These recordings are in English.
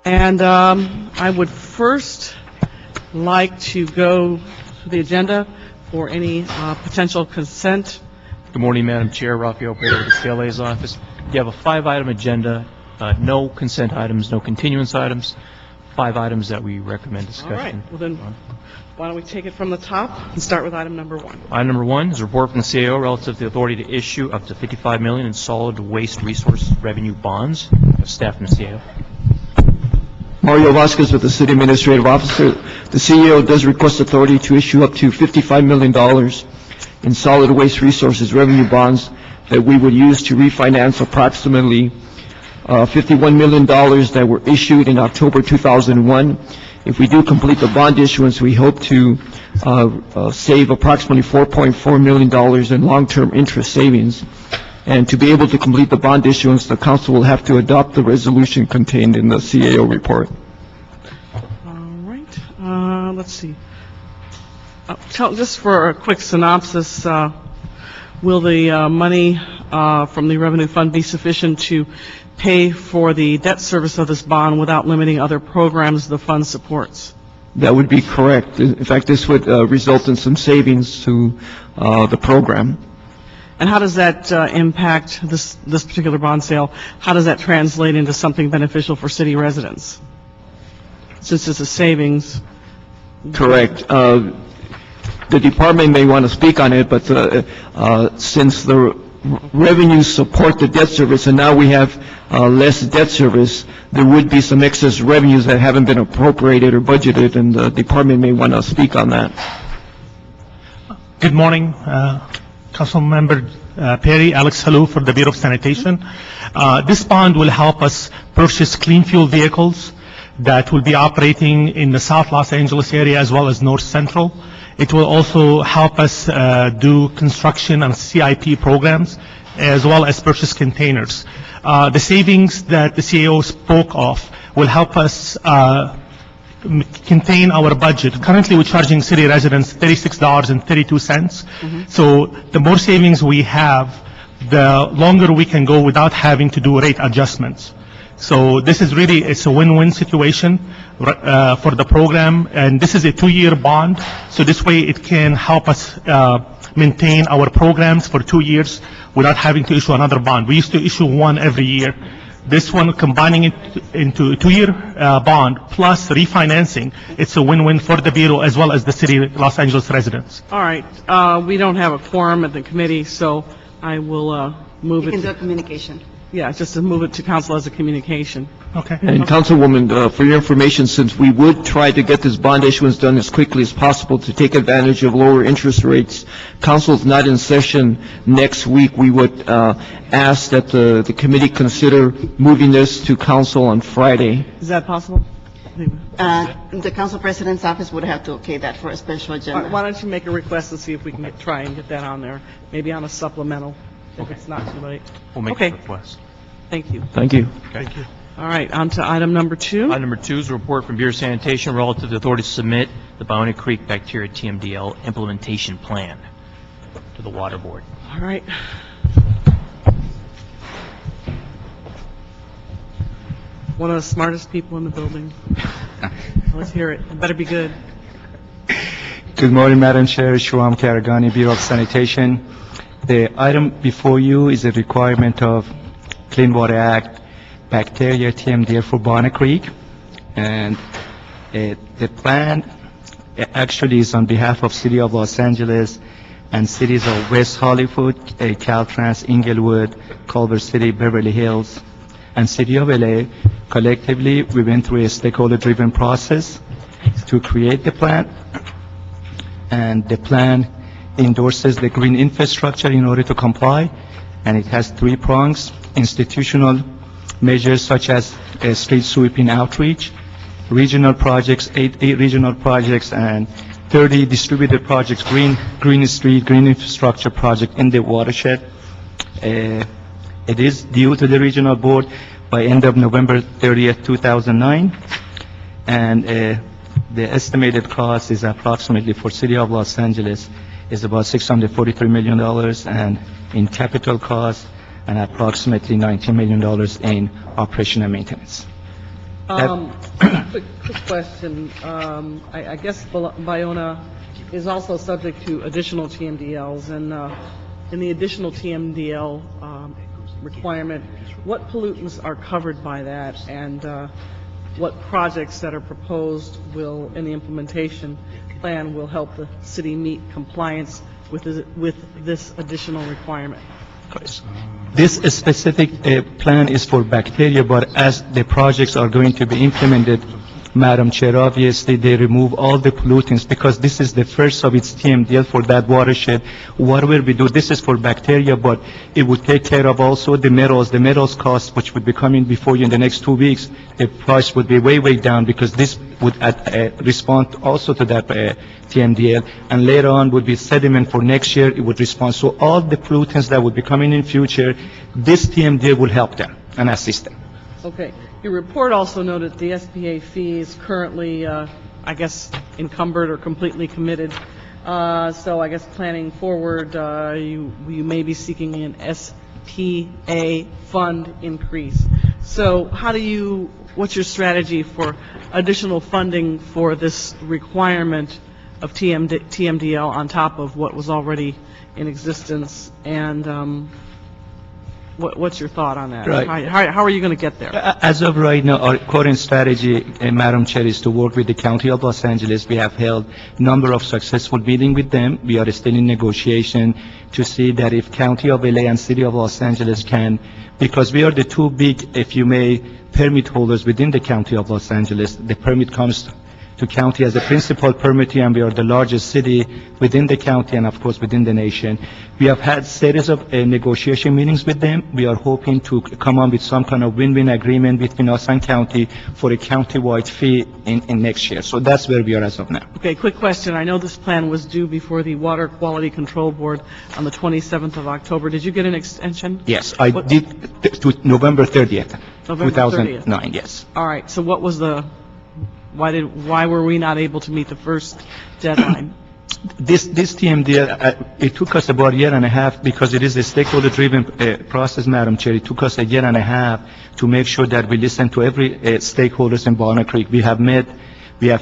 And I would first like to go to the agenda for any potential consent. Good morning, Madam Chair. Rafael Pedro with the CLA's office. You have a 5-item agenda, no consent items, no continuance items, 5 items that we recommend discussion. All right. Well, then, why don't we take it from the top and start with item number 1. Item number 1 is a report from the CAO relative to the authority to issue up to $55 million in solid waste resource revenue bonds. Staff from the CAO. Mario Vasquez with the City Administrative Officer. The CEO does request authority to issue up to $55 million in solid waste resources revenue bonds that we would use to refinance approximately $51 million that were issued in October 2001. If we do complete the bond issuance, we hope to save approximately $4.4 million in long-term interest savings. And to be able to complete the bond issuance, the Council will have to adopt the resolution contained in the CAO report. All right. Let's see. Just for a quick synopsis, will the money from the revenue fund be sufficient to pay for the debt service of this bond without limiting other programs the fund supports? That would be correct. In fact, this would result in some savings to the program. And how does that impact this particular bond sale? How does that translate into something beneficial for city residents? Since it's a savings. Correct. The department may want to speak on it, but since the revenues support the debt service and now we have less debt service, there would be some excess revenues that haven't been appropriated or budgeted, and the department may want to speak on that. Good morning, Councilmember Perry. Alex Halou for the Bureau of Sanitation. This bond will help us purchase clean fuel vehicles that will be operating in the South Los Angeles area as well as North Central. It will also help us do construction and CIP programs as well as purchase containers. The savings that the CAO spoke of will help us contain our budget. Currently, we're charging city residents $36.32. So the more savings we have, the longer we can go without having to do rate adjustments. So this is really, it's a win-win situation for the program, and this is a 2-year bond. So this way it can help us maintain our programs for 2 years without having to issue another bond. We used to issue one every year. This one, combining it into a 2-year bond plus refinancing, it's a win-win for the Bureau as well as the city of Los Angeles residents. All right. We don't have a quorum at the committee, so I will move it. You can do a communication. Yeah, just to move it to council as a communication. Okay. And Councilwoman, for your information, since we would try to get this bond issuance done as quickly as possible to take advantage of lower interest rates, Council's not in session next week. We would ask that the committee consider moving this to Council on Friday. Is that possible? The Council President's office would have to okay that for a special agenda. Why don't you make a request and see if we can try and get that on there, maybe on a supplemental, if it's not too late. We'll make Okay. a request. Thank you. Thank you. Thank you. All right, on to item number 2. Item number 2 is a report from Bureau of Sanitation relative to the authority to submit the Ballona Creek Bacteria TMDL implementation plan to the Water Board. All right. One of the smartest people in the building. Let's hear it. It better be good. Good morning, Madam Chair. Shuam Karagani, Bureau of Sanitation. The item before you is a requirement of Clean Water Act bacteria TMDL for Ballona Creek. And the plan actually is on behalf of City of Los Angeles and cities of West Hollywood, Caltrans, Inglewood, Culver City, Beverly Hills, and City of LA. Collectively, we went through a stakeholder-driven process to create the plan. And the plan endorses the green infrastructure in order to comply, and it has 3 prongs: institutional measures such as street sweeping outreach, regional projects, 8 regional projects, and 30 distributed projects, green street, green infrastructure project in the watershed. It is due to the regional board by end of November 30th, 2009, and the estimated cost is approximately for City of Los Angeles is about $643 million, and in capital costs, and approximately $19 million in operation and maintenance. Quick question. I guess Bayona is also subject to additional TMDLs, and in the additional TMDL requirement, what pollutants are covered by that, and what projects that are proposed will, in the implementation plan, will help the city meet compliance with this additional requirement? This specific plan is for bacteria, but as the projects are going to be implemented, Madam Chair, obviously they remove all the pollutants because this is the first of its TMDL for that watershed. Whatever we do, this is for bacteria, but it would take care of also the metals cost, which would be coming before you in the next 2 weeks. The price would be way, way down because this would respond also to that TMDL. And later on would be sediment for next year, it would respond. So all the pollutants that would be coming in future, this TMDL will help them and assist them. Okay. Your report also noted the SPA fee is currently, I guess, encumbered or completely committed. So I guess planning forward, you may be seeking an SPA fund increase. So what's your strategy for additional funding for this requirement of TMDL on top of what was already in existence? And what's your thought on that? Right. How are you going to get there? As of right now, our current strategy, Madam Chair, is to work with the County of Los Angeles. We have held a number of successful meetings with them. We are still in negotiation to see that if County of LA and City of Los Angeles can, because we are the two big, if you may, permit holders within the County of Los Angeles. The permit comes to county as a principal permittee, and we are the largest city within the county and, of course, within the nation. We have had series of negotiation meetings with them. We are hoping to come on with some kind of win-win agreement between us and county for a county-wide fee in next year. So that's where we are as of now. Okay, quick question. I know this plan was due before the Water Quality Control Board on the 27th of October. Did you get an extension? Yes, I did to November 30th, November 2009, yes. All right, so what was why were we not able to meet the first deadline? This TMDL, it took us about a year and a half because it is a stakeholder-driven process, Madam Chair. It took us a year and a half to make sure that we listen to every stakeholders in Walnut Creek. We have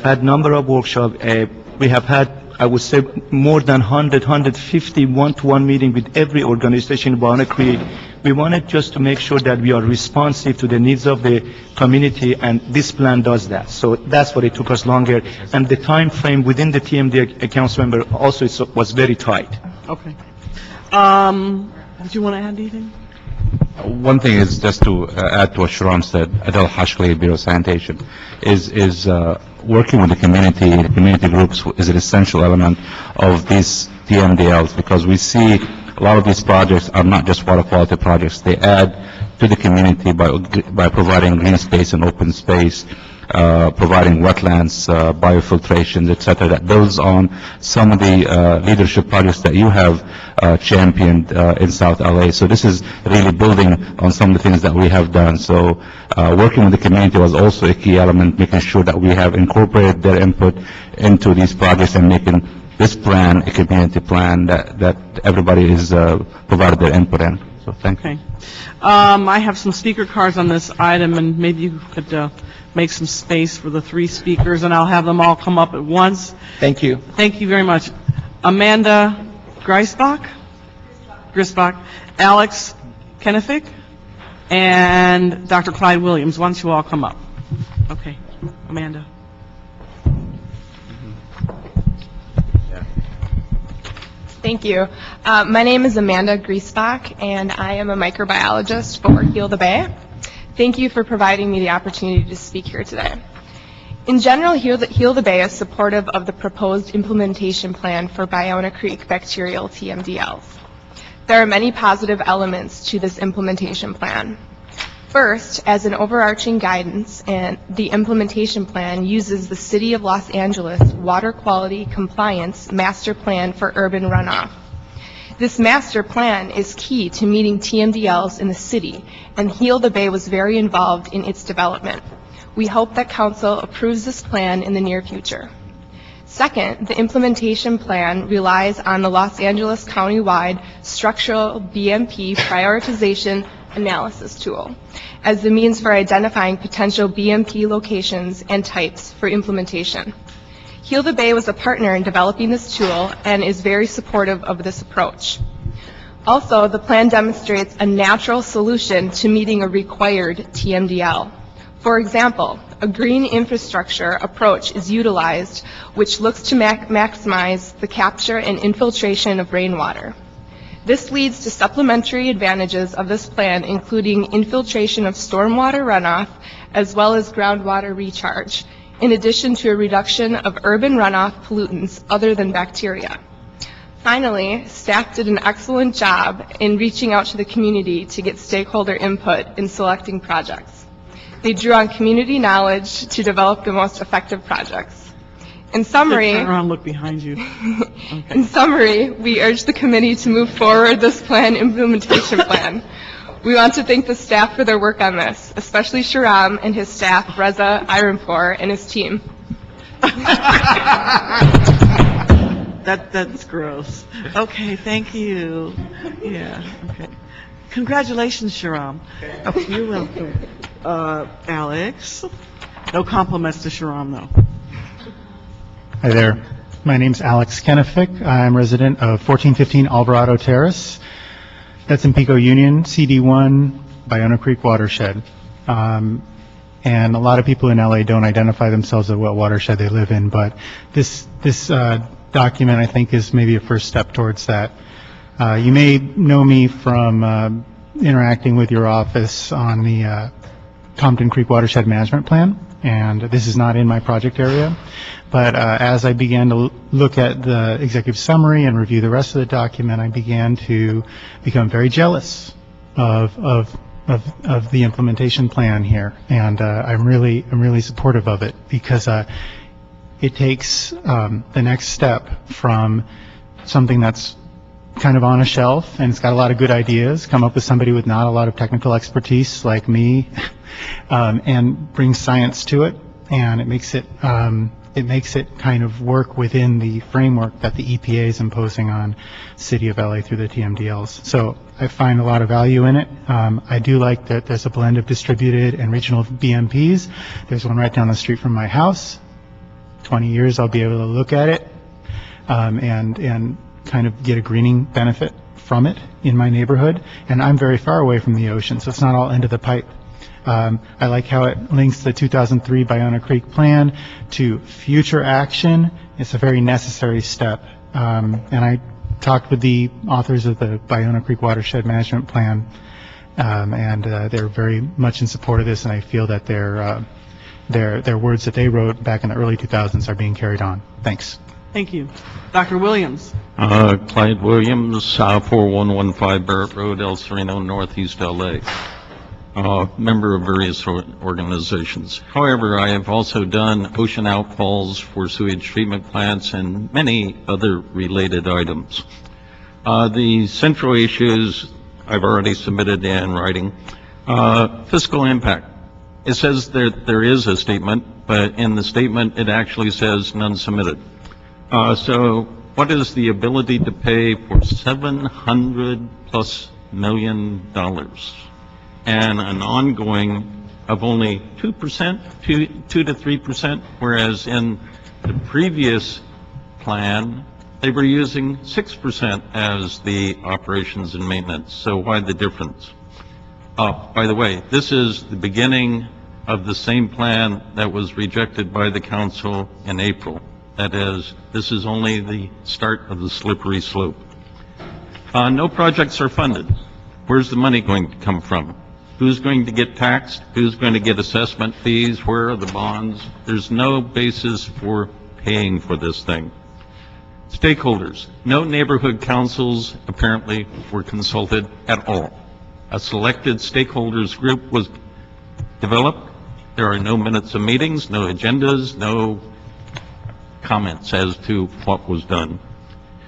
had number of workshops. We have had, I would say, more than 150 one-to-one meeting with every organization in Walnut Creek. We wanted just to make sure that we are responsive to the needs of the community, and this plan does that. So that's what it took us longer. And the time frame within the TMD council member also was very tight. Okay. Did you want to add anything? One thing is just to add to what Shahram said, Adel Hashkali, Bureau of Sanitation, is working with the community groups is an essential element of these TMDLs, because we see a lot of these projects are not just water quality projects. They add to the community by providing green space and open space, providing wetlands, biofiltrations, etc. That builds on some of the leadership projects that you have championed in South LA. So this is really building on some of the things that we have done. So working with the community was also a key element, making sure that we have incorporated their input into these projects and making this plan a community plan that everybody is provided their input in. So thank you. Okay. I have some speaker cards on this item, and maybe you could make some space for the three speakers, and I'll have them all come up at once. Thank you. Thank you very much. Amanda Grisbach, Alex Kennefic, and Dr. Clyde Williams. Why don't you all come up? Okay. Amanda. Thank you. My name is Amanda Griesbach, and I am a microbiologist for Heal the Bay. Thank you for providing me the opportunity to speak here today. In general, Heal the Bay is supportive of the proposed implementation plan for Bayona Creek bacterial TMDLs. There are many positive elements to this implementation plan. First, as an overarching guidance, and the implementation plan uses the City of Los Angeles Water Quality Compliance Master Plan for Urban Runoff. This master plan is key to meeting TMDLs in the city, and Heal the Bay was very involved in its development. We hope that Council approves this plan in the near future. Second, the implementation plan relies on the Los Angeles County-wide structural BMP prioritization analysis tool as the means for identifying potential BMP locations and types for implementation. Heal the Bay was a partner in developing this tool and is very supportive of this approach. Also, the plan demonstrates a natural solution to meeting a required TMDL. For example, a green infrastructure approach is utilized, which looks to maximize the capture and infiltration of rainwater. This leads to supplementary advantages of this plan, including infiltration of stormwater runoff, as well as groundwater recharge, in addition to a reduction of urban runoff pollutants other than bacteria. Finally, staff did an excellent job in reaching out to the community to get stakeholder input in selecting projects. They drew on community knowledge to develop the most effective projects. In summary, Turn around, look behind you. Okay. in summary, we urge the committee to move forward this plan implementation plan. We want to thank the staff for their work on this, especially Sharam and his staff, Reza Ironpour, and his team. That's gross. Okay, thank you. Yeah, okay. Congratulations, Sharam. Oh, you're welcome. Alex? No compliments to Sharam, though. Hi there. My name's Alex Kenefick. I'm resident of 1415 Alvarado Terrace. That's in Pico Union, CD1, Bayona Creek watershed. And a lot of people in LA don't identify themselves as what watershed they live in, but this document, I think, is maybe a first step towards that. You may know me from interacting with your office on the Compton Creek Watershed Management Plan, and this is not in my project area. But as I began to look at the executive summary and review the rest of the document, I began to become very jealous of the implementation plan here, and I'm really supportive of it because it takes the next step from something that's kind of on a shelf and it's got a lot of good ideas, come up with somebody with not a lot of technical expertise like me, and brings science to it, and it makes it kind of work within the framework that the EPA is imposing on City of LA through the TMDLs. So I find a lot of value in it. I do like that there's a blend of distributed and regional BMPs. There's one right down the street from my house. 20 years I'll be able to look at it and kind of get a greening benefit from it in my neighborhood. And I'm very far away from the ocean, so it's not all into the pipe. I like how it links the 2003 Bayona Creek plan to future action. It's a very necessary step. And I talked with the authors of the Bayona Creek Watershed Management Plan, and they're very much in support of this, and I feel that their words that they wrote back in the early 2000s are being carried on. Thanks. Thank you. Dr. Williams? Clyde Williams, 4115 Barrett Road, El Sereno, Northeast LA. Member of various organizations. However, I have also done ocean outfalls for sewage treatment plants and many other related items. The central issues I've already submitted in writing. Fiscal impact. It says there is a statement, but in the statement it actually says none submitted. So what is the ability to pay for $700+ million and an ongoing of only 2%, 2 to 3%, whereas in the previous plan they were using 6% as the operations and maintenance. So why the difference? By the way, this is the beginning of the same plan that was rejected by the council in April. That is, this is only the start of the slippery slope. No projects are funded. Where's the money going to come from? Who's going to get taxed? Who's going to get assessment fees? Where are the bonds? There's no basis for paying for this thing. Stakeholders. No neighborhood councils apparently were consulted at all. A selected stakeholders group was developed. There are no minutes of meetings, no agendas, no comments as to what was done.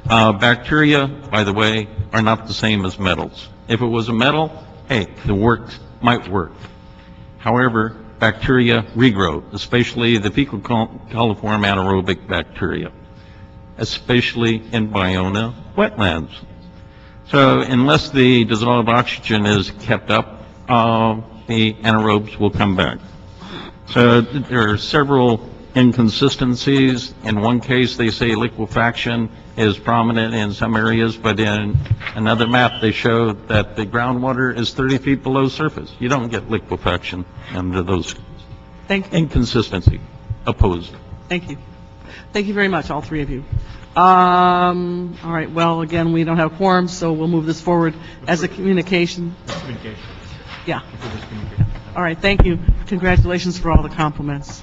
Bacteria, by the way, are not the same as metals. If it was a metal, hey, the work might work. However, bacteria regrow, especially the fecal coliform anaerobic bacteria, especially in Bayona wetlands. So unless the dissolved oxygen is kept up, the anaerobes will come back. So there are several inconsistencies. In one case, they say liquefaction is prominent in some areas, but in another map, they show that the groundwater is 30 feet below surface. You don't get liquefaction under those inconsistency. Opposed. Thank you. Thank you very much, all three of you. All right, well, again, we don't have quorum, so we'll move this forward as a communication. Yeah. All right, thank you. Congratulations for all the compliments.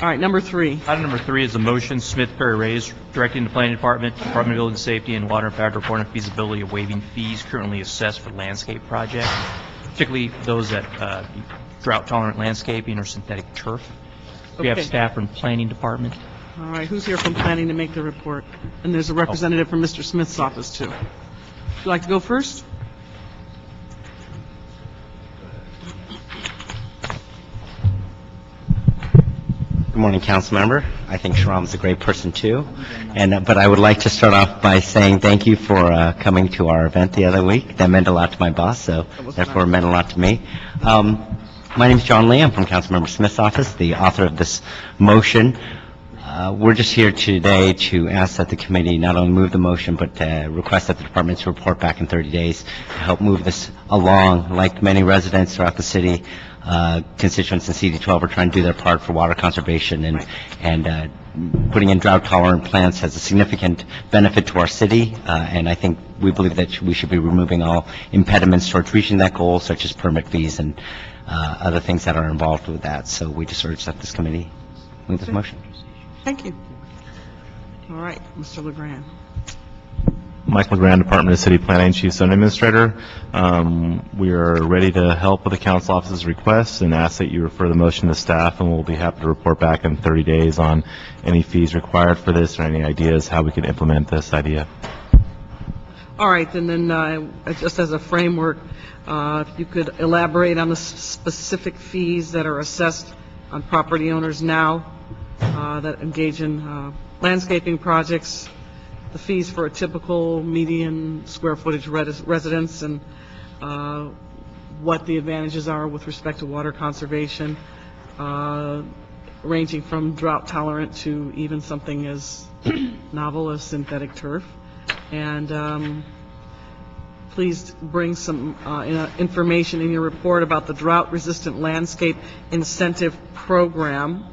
All right, number 3. Item number 3 is a motion, Smith Perry Reyes, directing the Planning Department, Department of Building Safety and Water and Power to report on feasibility of waiving fees currently assessed for landscape projects, particularly those that drought-tolerant landscaping or synthetic turf. We have Okay. staff from Planning Department. All right, who's here from planning to make the report? And there's a representative from Mr. Smith's office, too. Would you like to go first? Good morning, council member. I think Shram's a great person too. But I would like to start off by saying thank you for coming to our event the other week. That meant a lot to my boss, so therefore it meant a lot to me. My name is John Lee. I'm from Councilmember Smith's office, the author of this motion. We're just here today to ask that the committee not only move the motion, but request that the departments report back in 30 days to help move this along. Like many residents throughout the city, constituents in CD12 are trying to do their part for water conservation, and putting in drought-tolerant plants has a significant benefit to our city, and I think we believe that we should be removing all impediments towards reaching that goal, such as permit fees and other things that are involved with that. So we just urge that this committee move this motion. Thank you. All right, Mr. LeGrand. Mike LeGrand, Department of City Planning, Chief Zone Administrator. We are ready to help with the council office's requests and ask that you refer the motion to staff, and we'll be happy to report back in 30 days on any fees required for this or any ideas how we can implement this idea. All right, and then just as a framework, if you could elaborate on the specific fees that are assessed on property owners now that engage in landscaping projects, the fees for a typical median square footage residence, and what the advantages are with respect to water conservation, ranging from drought tolerant to even something as novel as synthetic turf. And please bring some information in your report about the drought-resistant landscape incentive program,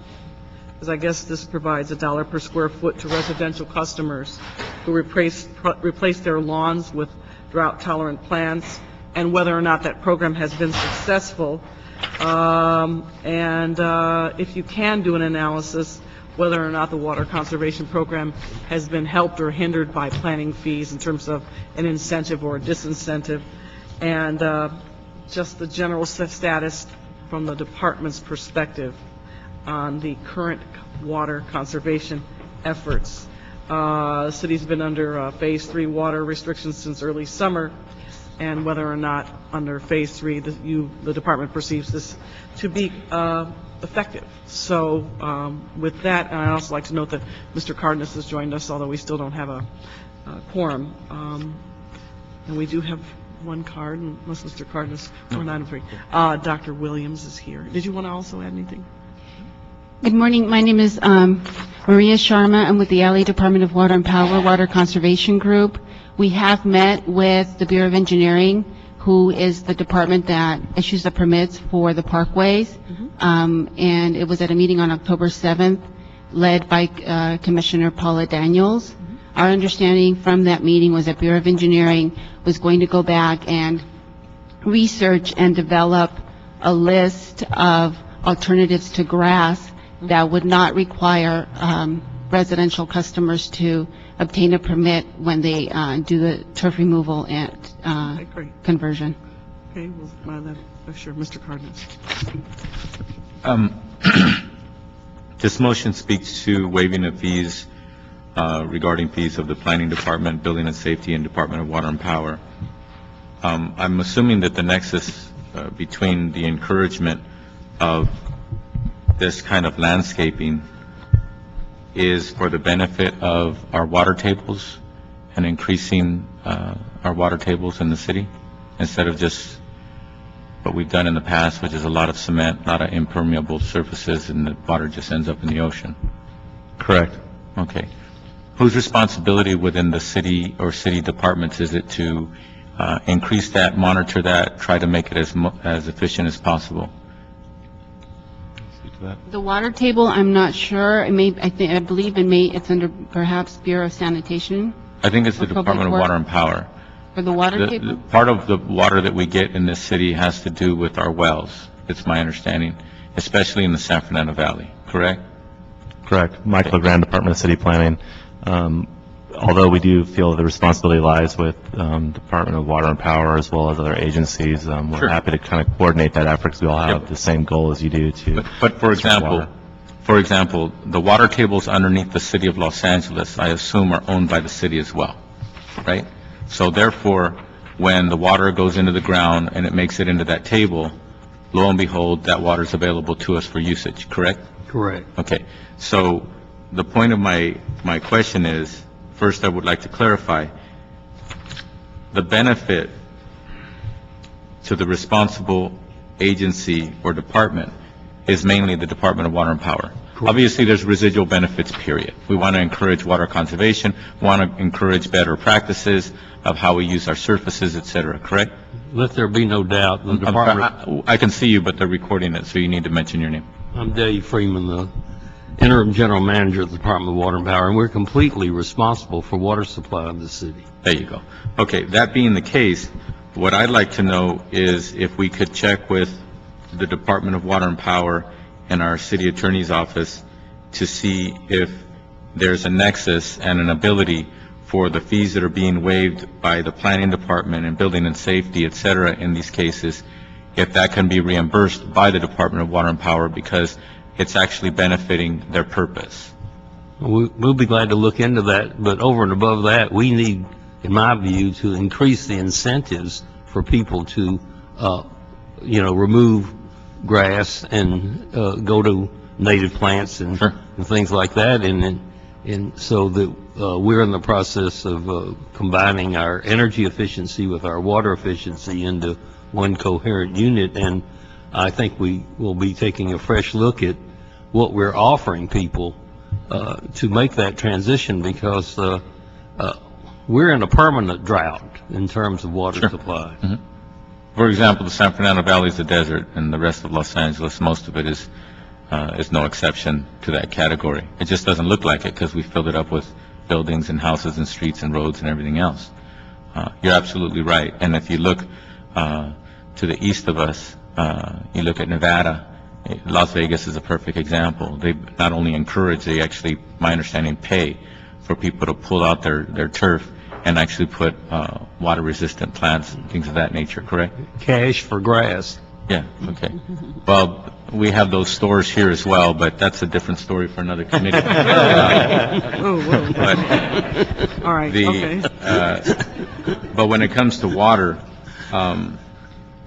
because I guess this provides $1 per square foot to residential customers who replace their lawns with drought-tolerant plants, and whether or not that program has been successful. And if you can do an analysis, whether or not the water conservation program has been helped or hindered by planning fees in terms of an incentive or a disincentive, and just the general status from the department's perspective on the current water conservation efforts. The city's been under Phase 3 water restrictions since early summer, and whether or not under Phase 3 the department perceives this to be effective. So with that, and I'd also like to note that Mr. Cardenas has joined us, although we still don't have a quorum. And we do have one card, unless Mr. Cardenas, we're 9 and 3. Dr. Williams is here. Did you want to also add anything? Good morning. My name is Maria Sharma. I'm with the LA Department of Water and Power Water Conservation Group. We have met with the Bureau of Engineering, who is the department that issues the permits for the parkways. And it was at a meeting on October 7th, led by Commissioner Paula Daniels. Our understanding from that meeting was that Bureau of Engineering was going to go back and research and develop a list of alternatives to grass that would not require residential customers to obtain a permit when they do the turf removal and conversion. Okay, well, sure, Mr. Cardenas. This motion speaks to waiving of fees regarding fees of the Planning Department, Building and Safety, and Department of Water and Power. I'm assuming that the nexus between the encouragement of this kind of landscaping is for the benefit of our water tables and increasing our water tables in the city, instead of just what we've done in the past, which is a lot of cement, a lot of impermeable surfaces, and the water just ends up in the ocean? Correct. Okay. Whose responsibility within the city or city departments is it to increase that, monitor that, try to make it as efficient as possible? The water table, I'm not sure. I believe it's under perhaps Bureau of Sanitation. I think it's the Or Public Department of Works. Water and Power. For the water table? Part of the water that we get in this city has to do with our wells, it's my understanding, especially in the San Fernando Valley, correct? Correct. Michael LeGrand, Department of City Planning. Although we do feel the responsibility lies with Department of Water and Power as well as other agencies, we're Sure. happy to kind of coordinate that effort because we all have the same goal as you do to. But for example, the water tables underneath the city of Los Angeles, I assume, are owned by the city as well, right? So therefore, when the water goes into the ground and it makes it into that table, lo and behold, that water is available to us for usage, correct? Correct. Okay, so the point of my question is, first I would like to clarify, the benefit to the responsible agency or department is mainly the Department of Water and Power. Obviously, there's residual benefits, period. We want to encourage water conservation, want to encourage better practices of how we use our surfaces, et cetera, correct? Let there be no doubt, the department, I can see you, but they're recording it, so you need to mention your name. I'm Dave Freeman, the interim general manager of the Department of Water and Power, and we're completely responsible for water supply in the city. There you go. Okay, that being the case, what I'd like to know is if we could check with the Department of Water and Power and our city attorney's office to see if there's a nexus and an ability for the fees that are being waived by the planning department and building and safety, et cetera, in these cases, if that can be reimbursed by the Department of Water and Power because it's actually benefiting their purpose. We'll be glad to look into that, but over and above that, we need, in my view, to increase the incentives for people to, remove grass and go to native plants and things like that, and so that we're in the process of combining our energy efficiency with our water efficiency into one coherent unit, and I think we will be taking a fresh look at what we're offering people to make that transition, because we're in a permanent drought in terms of water supply. Mm-hmm. For example, the San Fernando Valley is a desert, and the rest of Los Angeles, most of it is no exception to that category. It just doesn't look like it because we filled it up with buildings and houses and streets and roads and everything else. You're absolutely right. And if you look to the east of us, you look at Nevada, Las Vegas is a perfect example. They not only encourage, they actually, my understanding, pay for people to pull out their turf and actually put water-resistant plants and things of that nature, correct? Cash for grass. Yeah, okay. Well, we have those stores here as well, but that's a different story for another committee. All right, okay. But when it comes to water,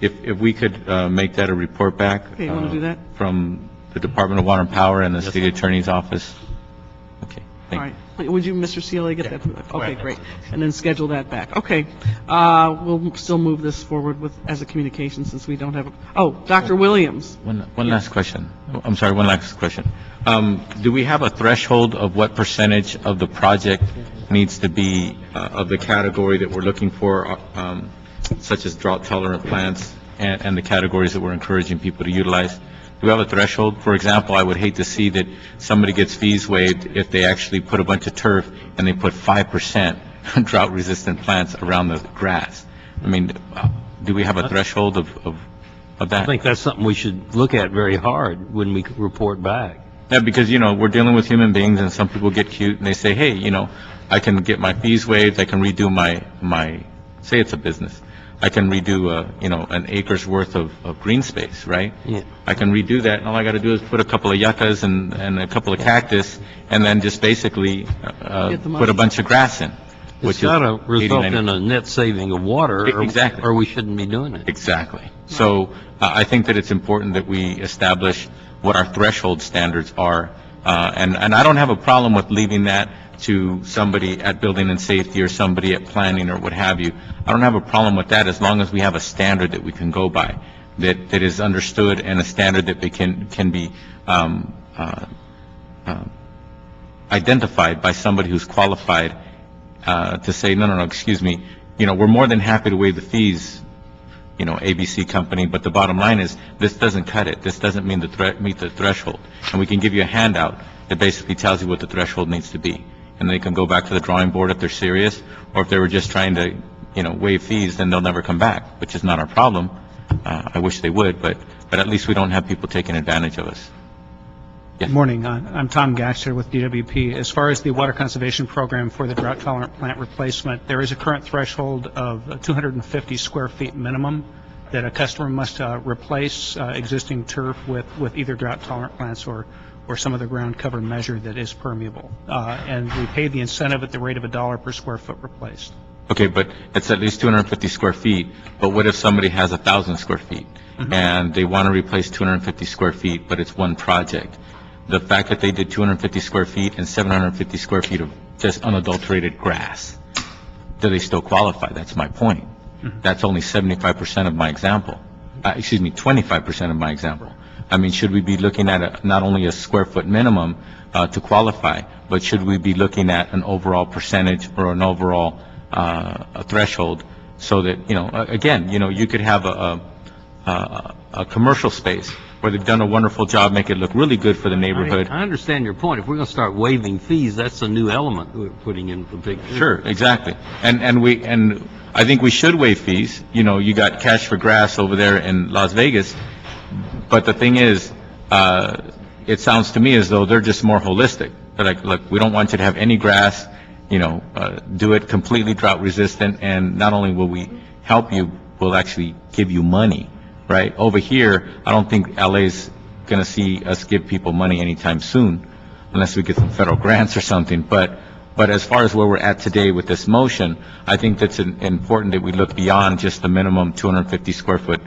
if we could make that a report back Okay, you want to do that? from the Department of Water and Power and the City Attorney's Office. Okay, All thank you. right. Would you, Mr. CLA, get that? Okay, great. And then schedule that back. Okay. We'll still move this forward as a communication since we don't have Dr. Williams. One last question. I'm sorry, one last question. Do we have a threshold of what percentage of the project needs to be of the category that we're looking for, such as drought-tolerant plants and the categories that we're encouraging people to utilize? Do we have a threshold? For example, I would hate to see that somebody gets fees waived if they actually put a bunch of turf and they put 5% drought-resistant plants around the grass. I mean, do we have a threshold of that? I think that's something we should look at very hard when we report back. Yeah, because, we're dealing with human beings, and some people get cute and they say, hey, I can get my fees waived, I can redo my say it's a business. I can redo, an acre's worth of green space, right? Yeah. I can redo that, and all I got to do is put a couple of yuccas and a couple of cactus, and then just basically put a bunch of grass in. It's got to result in a net saving of water, Exactly. or we shouldn't be doing it. Exactly. So I think that it's important that we establish what our threshold standards are And I don't have a problem with leaving that to somebody at building and safety or somebody at planning or what have you. I don't have a problem with that as long as we have a standard that we can go by, that is understood, and a standard that can be identified by somebody who's qualified to say, no, excuse me, we're more than happy to waive the fees, ABC company, but the bottom line is, this doesn't cut it. This doesn't meet the threshold. And we can give you a handout that basically tells you what the threshold needs to be. And they can go back to the drawing board if they're serious, or if they were just trying to, waive fees, then they'll never come back, which is not our problem. I wish they would, but at least we don't have people taking advantage of us. Good morning. I'm Tom Gatcher with DWP. As far as the water conservation program for the drought tolerant plant replacement, there is a current threshold of 250 square feet minimum that a customer must replace existing turf with either drought tolerant plants or some other ground cover measure that is permeable. And we pay the incentive at the rate of $1 per square foot replaced. Okay, but it's at least 250 square feet. But what if somebody has 1,000 square feet and they want to replace 250 square feet, but it's one project? The fact that they did 250 square feet and 750 square feet of just unadulterated grass, do they still qualify? That's my point. That's only 75% of my example. 25% of my example. I mean, should we be looking at not only a square foot minimum to qualify, but should we be looking at an overall percentage or an overall threshold, so that, again, you could have a commercial space where they've done a wonderful job, make it look really good for the neighborhood. I understand your point. If we're going to start waiving fees, that's a new element we're putting in the picture. Sure, exactly. And I think we should waive fees. You got Cash for Grass over there in Las Vegas, but the thing is, it sounds to me as though they're just more holistic. They're like, look, we don't want you to have any grass, do it completely drought resistant, and not only will we help you, we'll actually give you money. Right? Over here, I don't think LA's going to see us give people money anytime soon, unless we get some federal grants or something. But as far as where we're at today with this motion, I think that's important that we look beyond just the minimum 250 square foot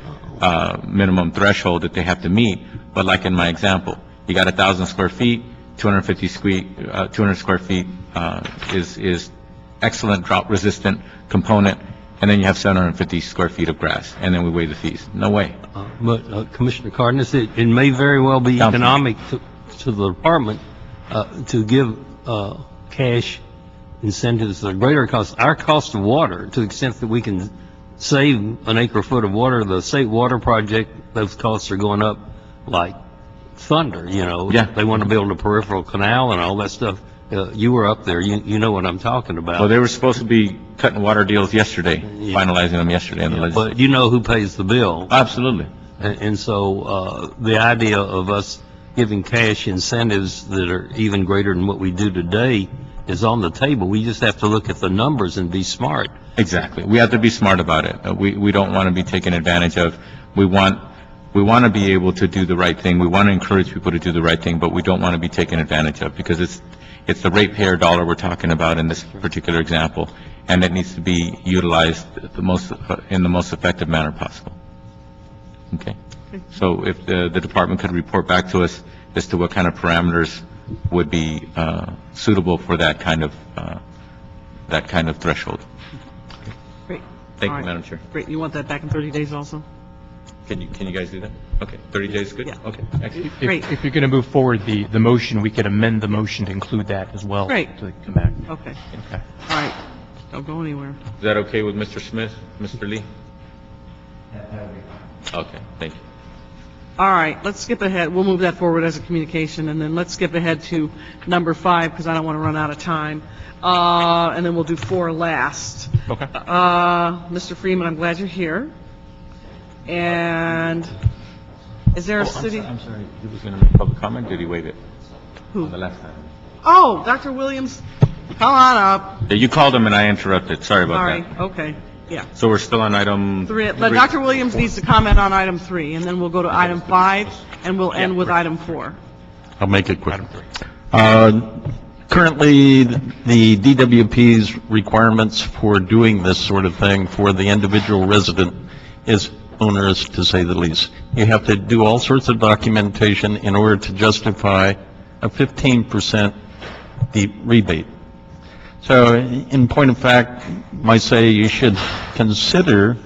minimum threshold that they have to meet. But like in my example, you got 1,000 square feet, 200 square feet is excellent drought resistant component. And then you have 750 square feet of grass, and then we waive the fees. No way. But Commissioner Cardenas, it may very well be economic to the department to give cash incentives that are greater cost. Our cost of water, to the extent that we can save an acre foot of water, the state water project, those costs are going up like thunder. Yeah. They want to build a peripheral canal and all that stuff. You were up there. You know what I'm talking about. Well, they were supposed to be cutting water deals yesterday, finalizing them yesterday in the legislature. But you know who pays the bill. Absolutely. And so the idea of us giving cash incentives that are even greater than what we do today is on the table. We just have to look at the numbers and be smart. Exactly. We have to be smart about it. We don't want to be taken advantage of. We want to be able to do the right thing. We want to encourage people to do the right thing, but we don't want to be taken advantage of, because it's the ratepayer dollar we're talking about in this particular example, and it needs to be utilized in the most effective manner possible. Okay? So if the department could report back to us as to what kind of parameters would be suitable for that kind of threshold. Great. Thank All you, right. Madam Chair. Great. You want that back in 30 days also? Can you guys do that? Okay, 30 days, good? Yeah. Okay, excellent. Great. If you're going to move forward the motion, we could amend the motion to include that as well. Great. To come back. Okay. Okay. All right. Don't go anywhere. Is that okay with Mr. Smith, Mr. Lee? Okay, thank you. All right, let's skip ahead. We'll move that forward as a communication, and then let's skip ahead to number 5, because I don't want to run out of time. And then we'll do 4 last. Okay. Mr. Freeman, I'm glad you're here. And is there a city? I'm sorry, he was going to make public comment, did he waive it? Who? On the last time. Oh, Dr. Williams, come on up. Yeah, you called him and I interrupted, sorry about Sorry, that. okay, yeah. So we're still on item 3, but Dr. Williams needs to comment on item 3, and then we'll go to item 5, and we'll end with item 4. I'll make it quick. Currently, the DWP's requirements for doing this sort of thing for the individual resident is onerous, to say the least. You have to do all sorts of documentation in order to justify a 15% rebate. So in point of fact, might say you should consider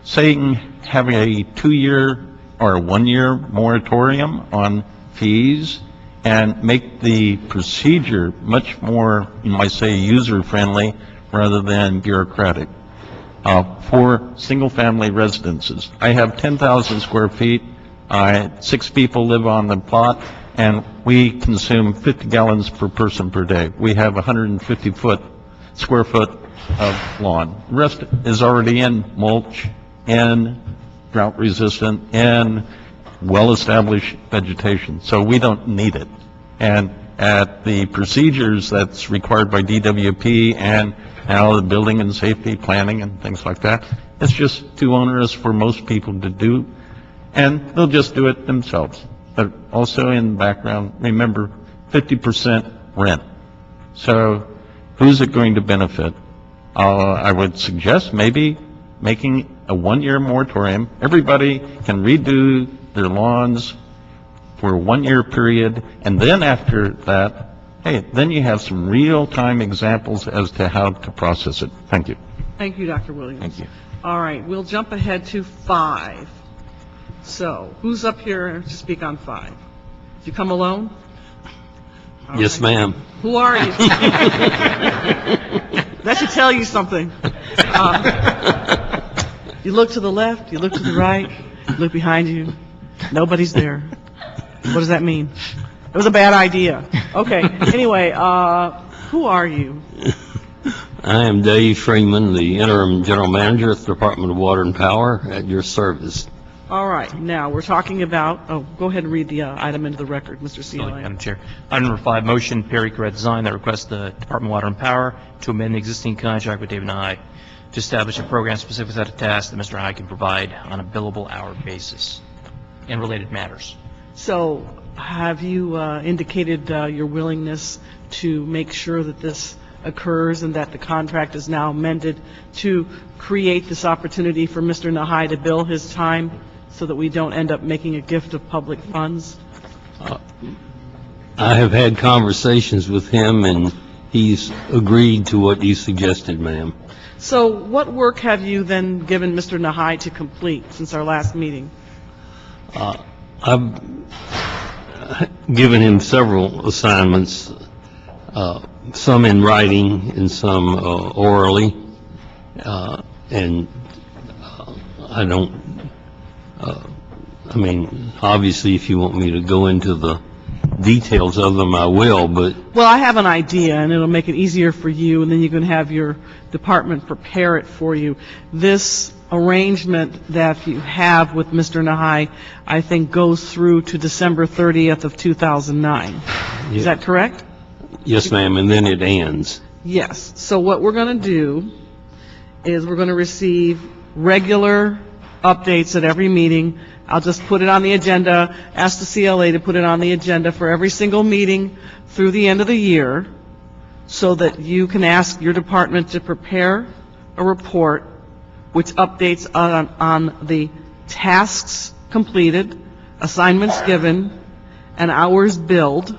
saying having a 2-year or a 1-year moratorium on fees and make the procedure much more, you might say, user-friendly rather than bureaucratic. For single-family residences, I have 10,000 square feet. 6 people live on the plot, and we consume 50 gallons per person per day. We have 150 square foot of lawn. The rest is already in mulch and drought resistant and well-established vegetation, so we don't need it. And at the procedures that's required by DWP and now the building and safety planning and things like that, it's just too onerous for most people to do, and they'll just do it themselves. But also in the background, remember, 50% rent. So who's it going to benefit? I would suggest maybe making a 1-year moratorium. Everybody can redo their lawns for a 1-year period, and then after that, hey, then you have some real-time examples as to how to process it. Thank you. Thank you, Dr. Williams. Thank you. All right, we'll jump ahead to 5. So, who's up here to speak on 5? Did you come alone? All Yes, right. ma'am. Who are you? That should tell you something. You look to the left, you look to the right, you look behind you. Nobody's there. What does that mean? It was a bad idea. Okay, anyway, who are you? I am Dave Freeman, the interim general manager at the Department of Water and Power, at your service. All right, now we're talking about, go ahead and read the item into the record, Mr. CLA. Madam Chair. Item number 5, motion Perry Correct Design that requests the Department of Water and Power to amend the existing contract with David High to establish a program-specific set of tasks that Mr. High can provide on a billable hour basis and related matters. So, have you indicated your willingness to make sure that this occurs and that the contract is now amended to create this opportunity for Mr. Nahai to bill his time so that we don't end up making a gift of public funds? I have had conversations with him, and he's agreed to what you suggested, ma'am. So what work have you then given Mr. Nahai to complete since our last meeting? I've given him several assignments, some in writing and some orally, and I don't, I mean, obviously, if you want me to go into the details of them, I will, but... Well, I have an idea, and it'll make it easier for you, and then you can have your department prepare it for you. This arrangement that you have with Mr. Nahai, I think, goes through to December 30th of 2009. Is that correct? Yes, ma'am, and then it ends. Yes. So what we're going to do is we're going to receive regular updates at every meeting. I'll just put it on the agenda, ask the CLA to put it on the agenda for every single meeting through the end of the year so that you can ask your department to prepare a report which updates on the tasks completed, assignments given, and hours billed,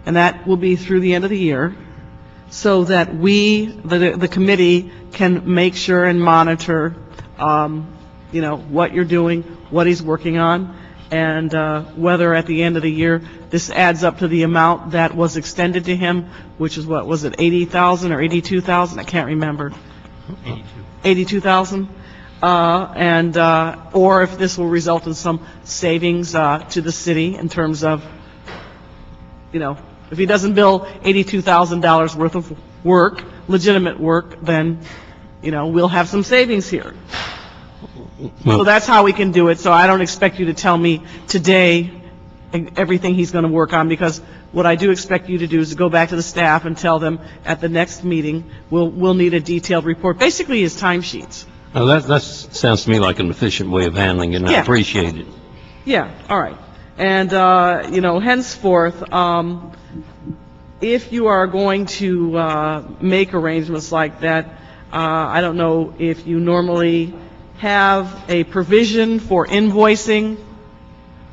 and that will be through the end of the year, so that we, the committee, can make sure and monitor, what you're doing, what he's working on, and whether at the end of the year this adds up to the amount that was extended to him, which is what was it, 80,000 or 82,000? I can't remember. 82,000, and or if this will result in some savings to the city in terms of, if he doesn't bill $82,000 worth of work, legitimate work, then we'll have some savings here. So that's how we can do it. So I don't expect you to tell me today everything he's going to work on, because what I do expect you to do is to go back to the staff and tell them at the next meeting we'll need a detailed report. Basically, his timesheets. Now, that sounds to me like an efficient way of handling it, and I appreciate it. Yeah, all right. And, henceforth, if you are going to make arrangements like that, I don't know if you normally have a provision for invoicing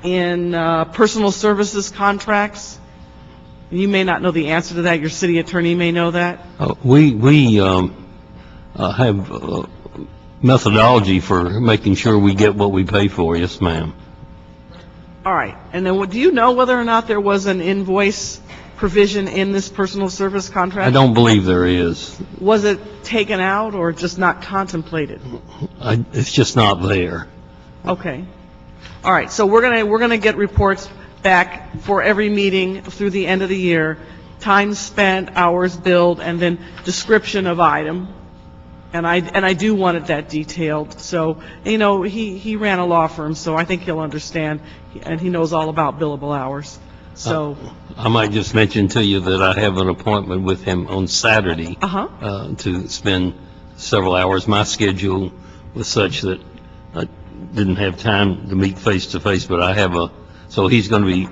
in personal services contracts. You may not know the answer to that. Your city attorney may know that. We have methodology for making sure we get what we pay for, yes, ma'am. All right. And then do you know whether or not there was an invoice provision in this personal service contract? I don't believe there is. Was it taken out or just not contemplated? It's just not there. Okay. All right. So we're gonna get reports back for every meeting through the end of the year, time spent, hours billed, and then description of item. And I do want it that detailed. So, you know, he ran a law firm, so I think he'll understand, and he knows all about billable hours. So I might just mention to you that I have an appointment with him on Saturday to spend several hours. My schedule was such that I didn't have time to meet face to face, but I have so he's going to be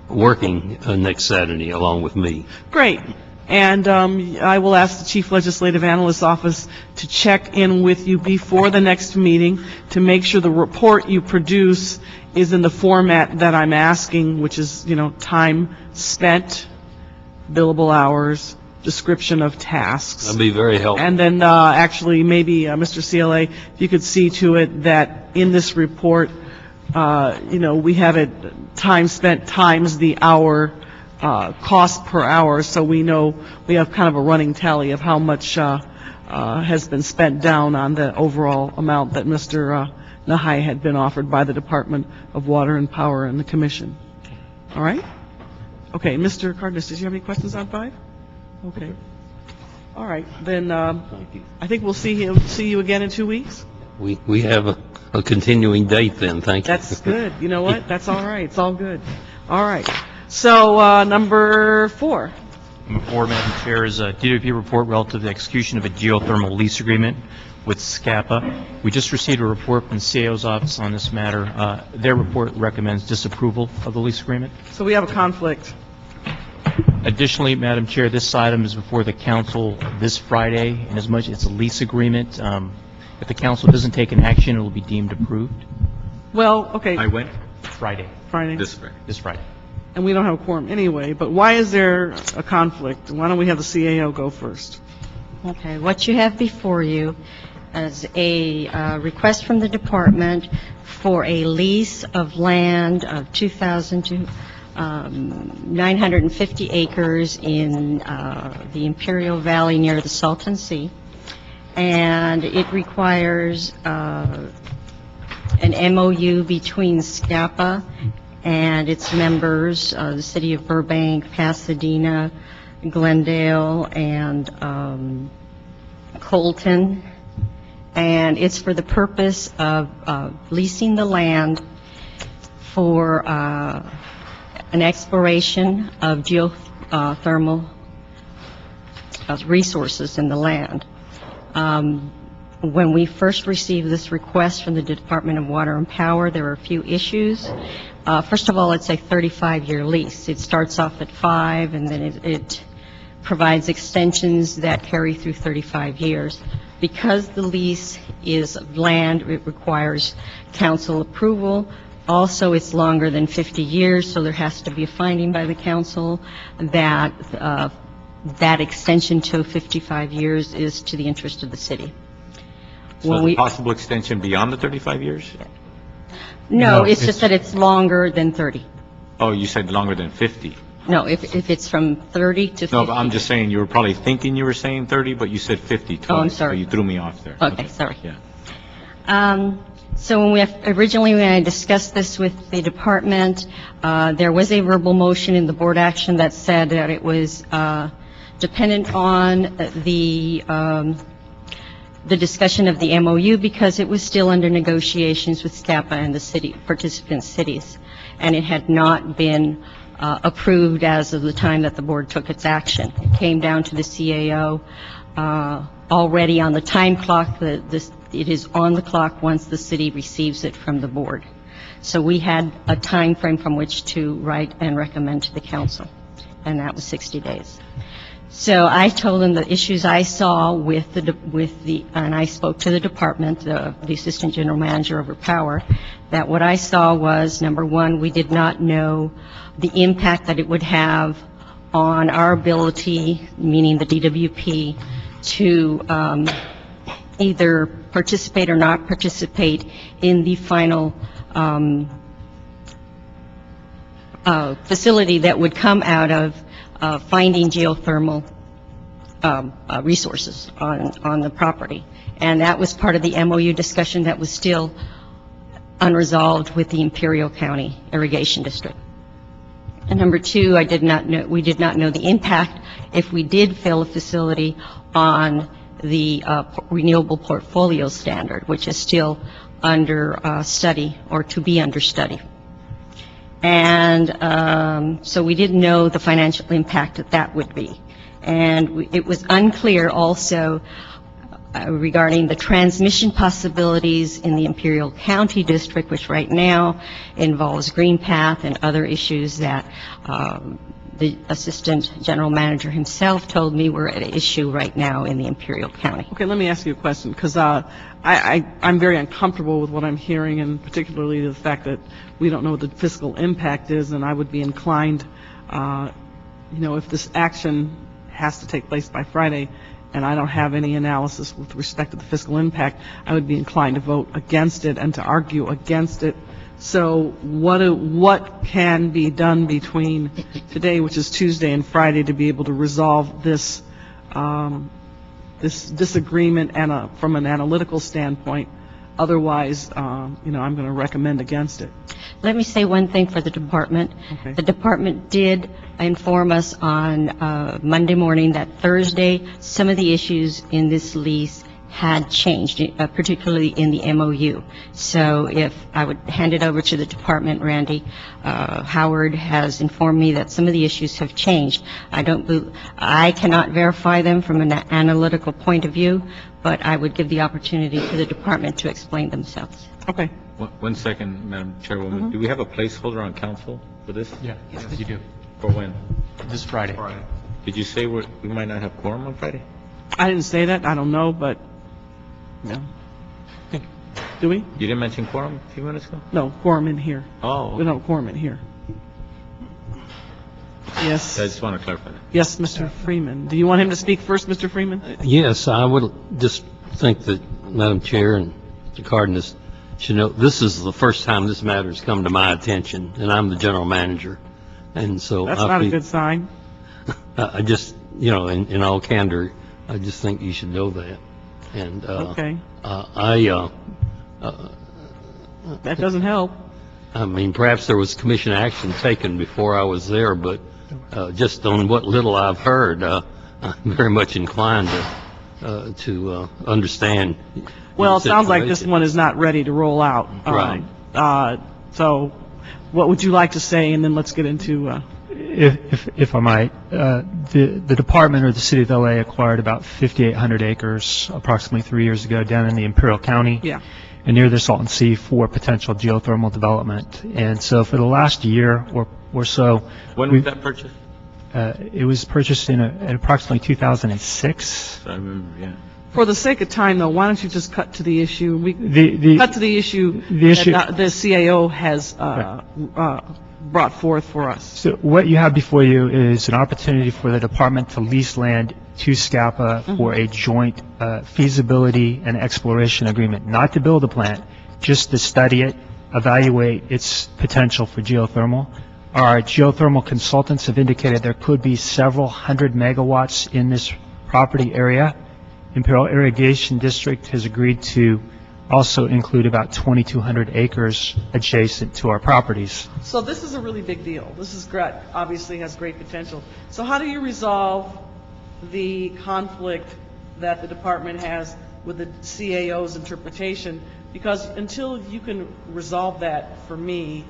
working next Saturday along with me. Great. And I will ask the Chief Legislative Analyst's Office to check in with you before the next meeting to make sure the report you produce is in the format that I'm asking, which is, you know, time spent, billable hours, description of tasks. That'd be very helpful. And then actually maybe, Mr. CLA, if you could see to it that in this report, you know, we have it time spent times the hour, cost per hour, so we know we have kind of a running tally of how much has been spent down on the overall amount that Mr. Nahai had been offered by the Department of Water and Power and the Commission. All right? Okay, Mr. Cardenas, did you have any questions on 5? Okay. All right, then I think we'll see you again in 2 weeks. We have a continuing date then, thank you. That's good. You know what? That's all right. It's all good. All right. So, number 4. Number 4, Madam Chair, is a DWP report relative to the execution of a geothermal lease agreement with SCAPA. We just received a report from the CAO's office on this matter. Their report recommends disapproval of the lease agreement. So we have a conflict. Additionally, Madam Chair, this item is before the council this Friday, and as much as it's a lease agreement, if the council doesn't take an action, it will be deemed approved. Well, okay. I went Friday. this Friday. This Friday. And we don't have a quorum anyway, but why is there a conflict? Why don't we have the CAO go first? Okay, what you have before you is a request from the department for a lease of land of 2,950 acres in the Imperial Valley near the Salton Sea. And it requires an MOU between SCAPA and its members, the City of Burbank, Pasadena, Glendale, and Colton. And it's for the purpose of leasing the land for an exploration of geothermal resources in the land. When we first received this request from the Department of Water and Power, there were a few issues. First of all, it's a 35-year lease. It starts off at 5, and then it provides extensions that carry through 35 years. Because the lease is land, it requires council approval. Also, it's longer than 50 years, so there has to be a finding by the council that that extension to 55 years is to the interest of the city. So the possible extension beyond the 35 years? No, it's just that it's longer than 30. Oh, you said longer than 50. No, if it's from 30 to 50. No, but I'm just saying, you were probably thinking you were saying 30, but you said 50 twice. Oh, I'm sorry. So you threw me off there. Okay, sorry. Yeah. So when when I discussed this with the department, there was a verbal motion in the board action that said that it was dependent on the discussion of the MOU because it was still under negotiations with SCAPA and the city participant cities, and it had not been approved as of the time that the board took its action. It came down to the CAO already on the time clock. It is on the clock once the city receives it from the board. So we had a time frame from which to write and recommend to the council, and that was 60 days. So I told them the issues I saw and I spoke to the department, the assistant general manager over power, that what I saw was, number one, we did not know the impact that it would have on our ability, meaning the DWP, to either participate or not participate in the final facility that would come out of finding geothermal resources on the property. And that was part of the MOU discussion that was still unresolved with the Imperial County Irrigation District. And number two, we did not know the impact if we did fill a facility on the renewable portfolio standard, which is still under study or to be under study. And so we didn't know the financial impact that would be. And it was unclear also regarding the transmission possibilities in the Imperial County District, which right now involves Green Path and other issues that the Assistant General Manager himself told me were at issue right now in the Imperial County. Okay, let me ask you a question, because I'm very uncomfortable with what I'm hearing, and particularly the fact that we don't know what the fiscal impact is, and I would be inclined, if this action has to take place by Friday, and I don't have any analysis with respect to the fiscal impact, I would be inclined to vote against it and to argue against it. So what can be done between today, which is Tuesday, and Friday to be able to resolve this this disagreement and from an analytical standpoint? Otherwise, I'm going to recommend against it. Let me say one thing for the department. Okay. The department did inform us on Monday morning that Thursday some of the issues in this lease had changed, particularly in the MOU. So if I would hand it over to the department, Randy, Howard has informed me that some of the issues have changed. I cannot verify them from an analytical point of view, but I would give the opportunity for the department to explain themselves. Okay. One second, Madam Chairwoman. Do we have a placeholder on council for this? Yeah, yes, you do. For when? This Friday. Did you say we might not have quorum on Friday? I didn't say that. I don't know, but no. Do we? You didn't mention quorum a few minutes ago? No, quorum in here. Oh. We don't have quorum in here. Yes. I just want to clarify that. Yes, Mr. Freeman. Do you want him to speak first, Mr. Freeman? Yes, I would just think that Madam Chair and Mr. Cardenas should know this is the first time this matter has come to my attention, and I'm the general manager. And so that's not a good sign. I just, in all candor, I just think you should know that. And okay. That doesn't help. I mean, perhaps there was commission action taken before I was there, but just on what little I've heard, I'm very much inclined to understand. Well, it sounds like this one is not ready to roll out. Right. So what would you like to say, and then let's get into... If I might, the department or the city of LA acquired about 5,800 acres approximately 3 years ago down in the Imperial County. Yeah. And near the Salton Sea for potential geothermal development. And so for the last year or so... When was that purchased? It was purchased in approximately 2006. I remember, yeah. For the sake of time, though, why don't you just cut to the issue? Cut to the issue that the CAO has brought forth for us. So what you have before you is an opportunity for the department to lease land to SCAPA for a joint feasibility and exploration agreement, not to build a plant, just to study it, evaluate its potential for geothermal. Our geothermal consultants have indicated there could be several hundred megawatts in this property area. Imperial Irrigation District has agreed to also include about 2,200 acres adjacent to our properties. So this is a really big deal. This is great, obviously has great potential. So how do you resolve the conflict that the department has with the CAO's interpretation? Because until you can resolve that for me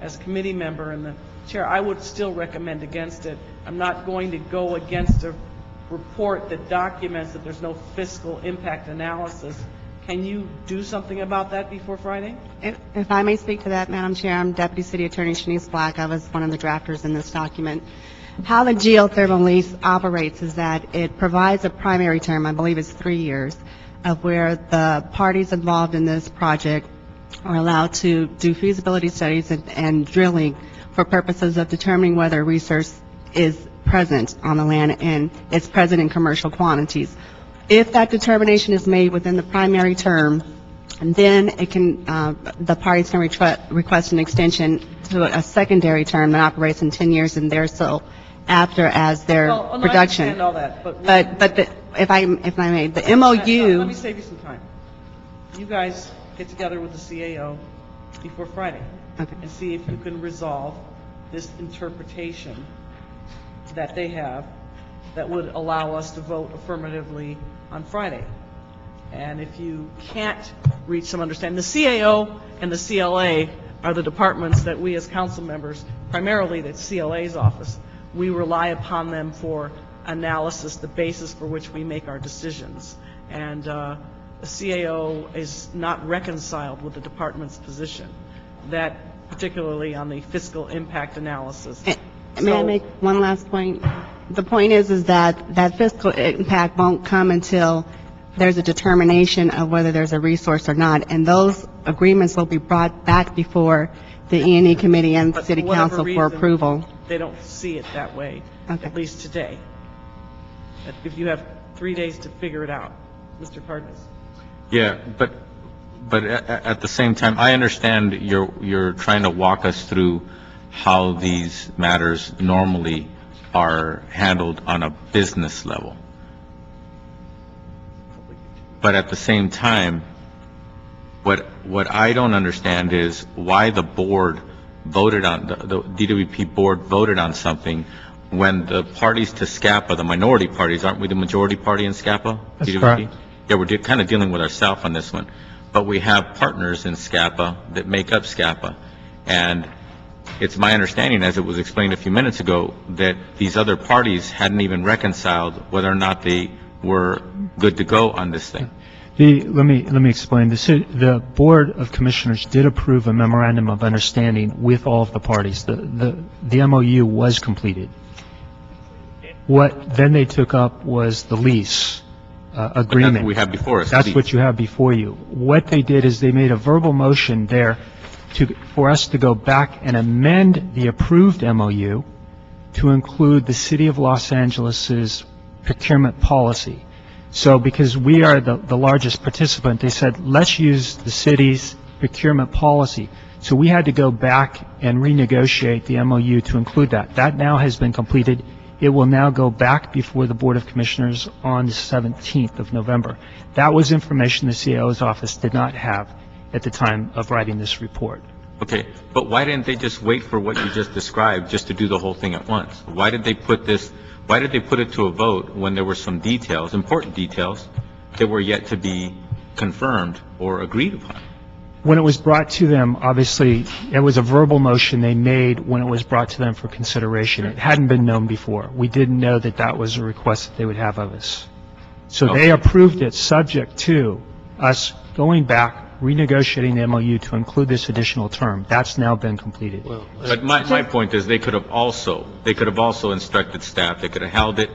as a committee member and the chair, I would still recommend against it. I'm not going to go against a report that documents that there's no fiscal impact analysis. Can you do something about that before Friday? If I may speak to that, Madam Chair, I'm Deputy City Attorney Shanice Black. I was one of the drafters in this document. How the geothermal lease operates is that it provides a primary term, I believe it's 3 years, of where the parties involved in this project are allowed to do feasibility studies and drilling for purposes of determining whether research is present on the land and it's present in commercial quantities. If that determination is made within the primary term, then it can, the parties can request an extension to a secondary term that operates in 10 years and there so after as their Well, no, production. I understand all that, but... If I may, the MOU... Let me save you some time. You guys get together with the CAO before Friday. Okay. And see if you can resolve this interpretation that they have that would allow us to vote affirmatively on Friday. And if you can't reach some understanding, the CAO and the CLA are the departments that we as council members, primarily the CLA's office, we rely upon them for analysis, the basis for which we make our decisions. And the CAO is not reconciled with the department's position, that particularly on the fiscal impact analysis. May I make one last point? The point is that that fiscal impact won't come until there's a determination of whether there's a resource or not, and those agreements will be brought back before the E&E committee and But city for whatever council for reason, approval. They don't see it that way, Okay. at least today. If you have 3 days to figure it out, Mr. Cardenas. Yeah, but at the same time, I understand you're trying to walk us through how these matters normally are handled on a business level. But at the same time, what I don't understand is why the board voted on, the DWP board voted on something when the parties to SCAPA, the minority parties, aren't we the majority party in SCAPA? That's DWP? correct. Yeah, we're kind of dealing with ourselves on this one. But we have partners in SCAPA that make up SCAPA. And it's my understanding, as it was explained a few minutes ago, that these other parties hadn't even reconciled whether or not they were good to go on this thing. Let me explain. The Board of Commissioners did approve a memorandum of understanding with all of the parties. The MOU was completed. What then they took up was the lease agreement. But that's what we have before us. That's what you have before you. What they did is they made a verbal motion there for us to go back and amend the approved MOU to include the City of Los Angeles's procurement policy. So because we are the largest participant, they said, let's use the city's procurement policy. So we had to go back and renegotiate the MOU to include that. That now has been completed. It will now go back before the Board of Commissioners on the 17th of November. That was information the CAO's office did not have at the time of writing this report. Okay, but why didn't they just wait for what you just described, just to do the whole thing at once? Why did they put it to a vote when there were some details, important details, that were yet to be confirmed or agreed upon? When it was brought to them, obviously, it was a verbal motion they made when it was brought to them for consideration. It hadn't been known before. We didn't know that that was a request that they would have of us. So they approved it subject to us going back, renegotiating the MOU to include this additional term. That's now been completed. But my point is they could have also instructed staff, they could have held it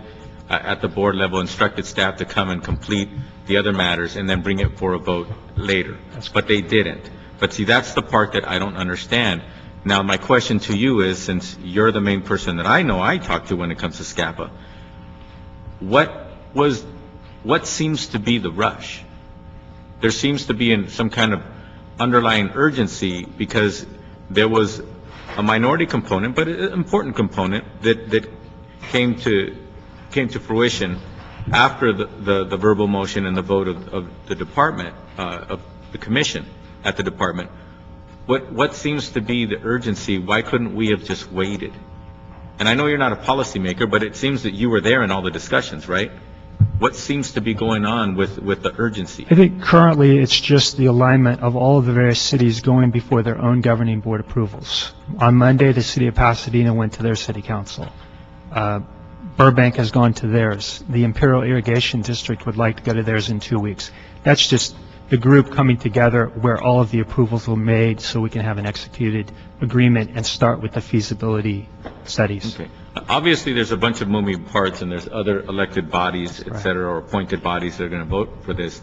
at the board level, instructed staff to come and complete the other matters and then bring it for a vote later. But they didn't. But see, that's the part that I don't understand. Now, my question to you is, since you're the main person that I know I talk to when it comes to SCAPA, what seems to be the rush? There seems to be some kind of underlying urgency because there was a minority component, but an important component that came to fruition after the verbal motion and the vote of the department, of the commission at the department. What seems to be the urgency? Why couldn't we have just waited? And I know you're not a policymaker, but it seems that you were there in all the discussions, right? What seems to be going on with the urgency? I think currently it's just the alignment of all of the various cities going before their own governing board approvals. On Monday, the city of Pasadena went to their city council. Burbank has gone to theirs. The Imperial Irrigation District would like to go to theirs in 2 weeks. That's just the group coming together where all of the approvals were made so we can have an executed agreement and start with the feasibility studies. Okay. Obviously, there's a bunch of moving parts, and there's other elected bodies, et cetera, or appointed bodies that are going to vote for this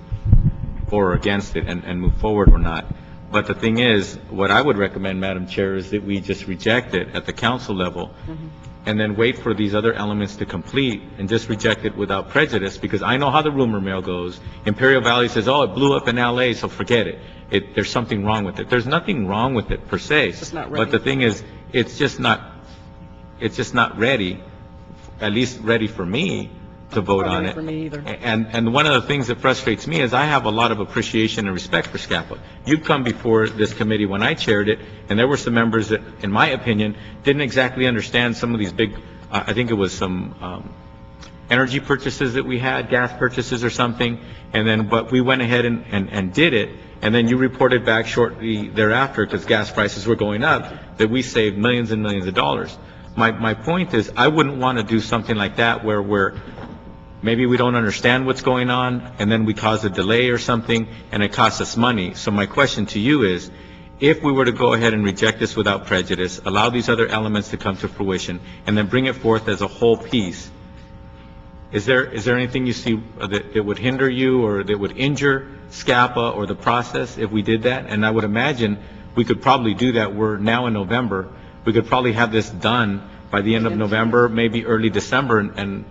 or against it and move forward or not. But the thing is, what I would recommend, Madam Chair, is that we just reject it at the council level and then wait for these other elements to complete and just reject it without prejudice, because I know how the rumor mill goes. Imperial Valley says, oh, it blew up in LA, so forget it. There's something wrong with it. There's nothing wrong with it per se. It's just not ready. But the thing is, it's just not ready, at least ready for me to vote on it. For me either. And one of the things that frustrates me is I have a lot of appreciation and respect for SCAPA. You've come before this committee when I chaired it, and there were some members that, in my opinion, didn't exactly understand some of these big, I think it was some energy purchases that we had, gas purchases or something, but we went ahead and did it, and then you reported back shortly thereafter, because gas prices were going up, that we saved millions and millions of dollars. My point is, I wouldn't want to do something like that where maybe we don't understand what's going on, and then we cause a delay or something, and it costs us money. So my question to you is, if we were to go ahead and reject this without prejudice, allow these other elements to come to fruition, and then bring it forth as a whole piece, is there anything you see that would hinder you or that would injure SCAPA or the process if we did that? And I would imagine we could probably do that. We're now in November. We could probably have this done by the end of November, maybe early December, and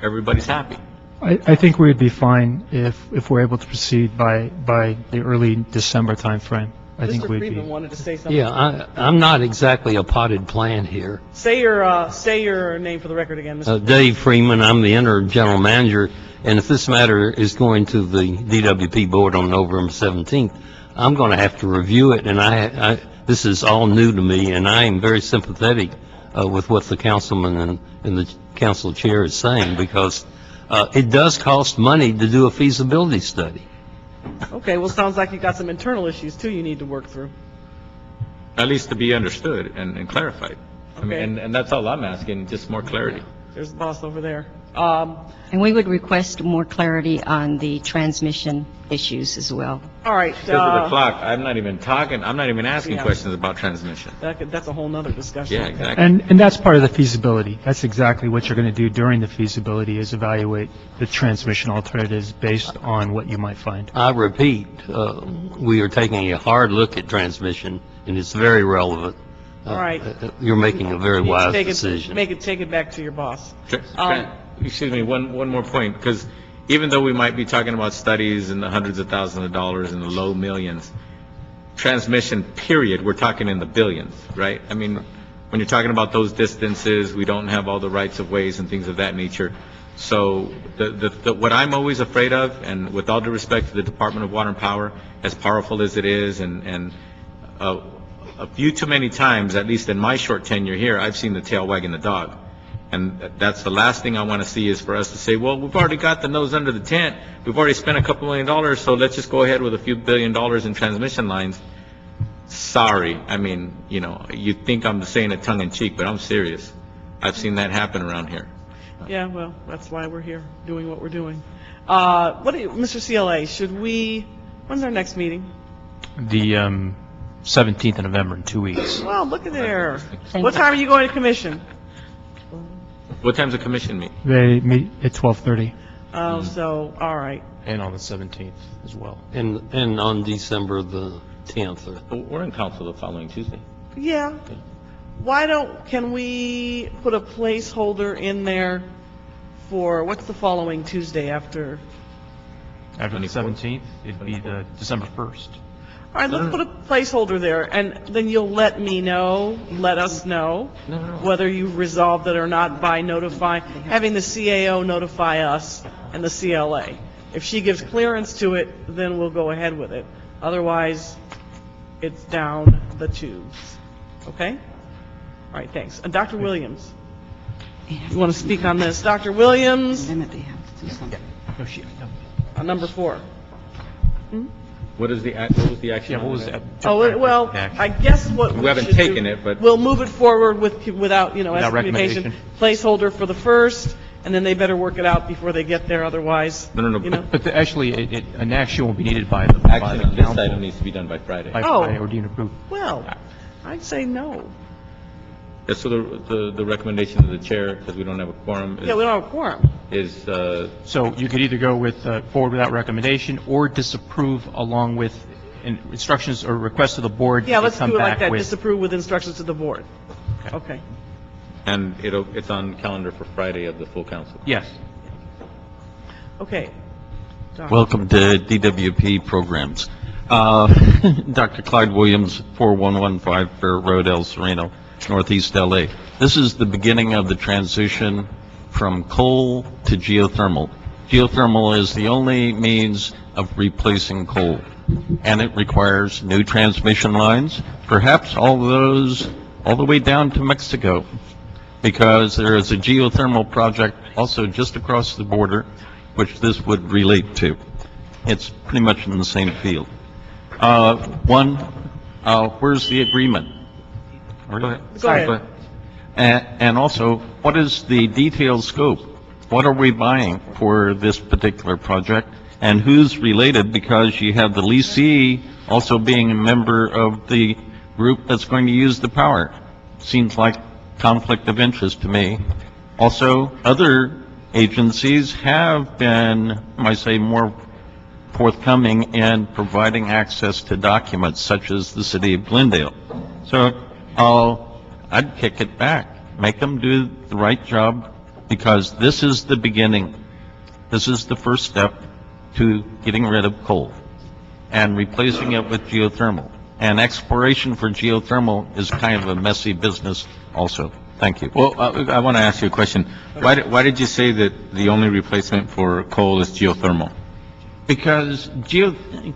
everybody's happy. I think we would be fine if we're able to proceed by the early December timeframe. I think Mr. we'd Friedman be. wanted to say something. Yeah, I'm not exactly a potted plant here. Say your name for the record again, Mr. Dave Freeman, I'm the interim general manager, and if this matter is going to the DWP board on November 17th, I'm going to have to review it, and this is all new to me, and I am very sympathetic with what the councilman and the council chair is saying, because it does cost money to do a feasibility study. Okay, well, sounds like you got some internal issues, too, you need to work through. At least to be understood and clarified. Okay. And that's all I'm asking, just more clarity. There's the boss over there. And we would request more clarity on the transmission issues as well. All right. Because of the clock, I'm not even asking Yeah. questions about transmission. That's a whole nother discussion. Yeah, exactly. And that's part of the feasibility. That's exactly what you're going to do during the feasibility, is evaluate the transmission alternatives based on what you might find. I repeat, we are taking a hard look at transmission, and it's very relevant. All right. You're making a very You wise take decision. Take it back to your boss. Excuse me, one more point, because even though we might be talking about studies in the hundreds of thousands of dollars and the low millions, transmission, period, we're talking in the billions, right? I mean, when you're talking about those distances, we don't have all the rights of ways and things of that nature. So what I'm always afraid of, and with all due respect to the Department of Water and Power, as powerful as it is, and a few too many times, at least in my short tenure here, I've seen the tail wagging the dog. And that's the last thing I want to see, is for us to say, well, we've already got the nose under the tent. We've already spent a couple $1 million, so let's just go ahead with a few $1 billion in transmission lines. Sorry. I mean, you think I'm saying it tongue in cheek, but I'm serious. I've seen that happen around here. Yeah, well, that's why we're here, doing what we're doing. Mr. CLA, when's our next meeting? The 17th of November, in 2 weeks. Well, look at there. What time are you going to commission? What time's the commission meet? They meet at 12:30. Oh, so, all right. And on the 17th as well. And on December the 10th. We're in council the following Tuesday. Yeah. Can we put a placeholder in there for, what's the following Tuesday after? After the 17th, it'd be the December 1st. All right, let's put a placeholder there, and then you'll let us know whether you've resolved it or not by having the CAO notify us and the CLA. If she gives clearance to it, then we'll go ahead with it. Otherwise, it's down the tubes. Okay? All right, thanks. And Dr. Williams, you want to speak on this? Dr. Williams? On number 4. What was the action? What was that? Oh, well, I guess what we haven't taken it, but we'll move it forward without as communication. Placeholder for the 1st, and then they better work it out before they get there, otherwise. No. But actually, an action will be needed by the action on this council. item needs to be done by Friday. By Friday, or deemed approved. Well, I'd say no. Yeah, so the recommendation of the chair, because we don't have a quorum. Yeah, we don't have a quorum. So you could either go forward without recommendation, or disapprove along with instructions or requests to the board. Yeah, let's come do it like back that. with- Disapprove with instructions to the board. Okay. And it's on calendar for Friday of the full council. Yes. Okay. Welcome to DWP programs. Dr. Clyde Williams, 4115 Fair Road, El Sereno, Northeast LA. This is the beginning of the transition from coal to geothermal. Geothermal is the only means of replacing coal, and it requires new transmission lines, perhaps all those all the way down to Mexico, because there is a geothermal project also just across the border, which this would relate to. It's pretty much in the same field. Where's the agreement? Go ahead. And also, what is the detailed scope? What are we buying for this particular project? And who's related? Because you have the leasee also being a member of the group that's going to use the power. Seems like conflict of interest to me. Also, other agencies have been, I say, more forthcoming in providing access to documents, such as the city of Glendale. So I'd kick it back, make them do the right job, because this is the beginning. This is the first step to getting rid of coal and replacing it with geothermal. And exploration for geothermal is kind of a messy business also. Thank you. Well, I want to ask you a question. Why did you say that the only replacement for coal is geothermal? Because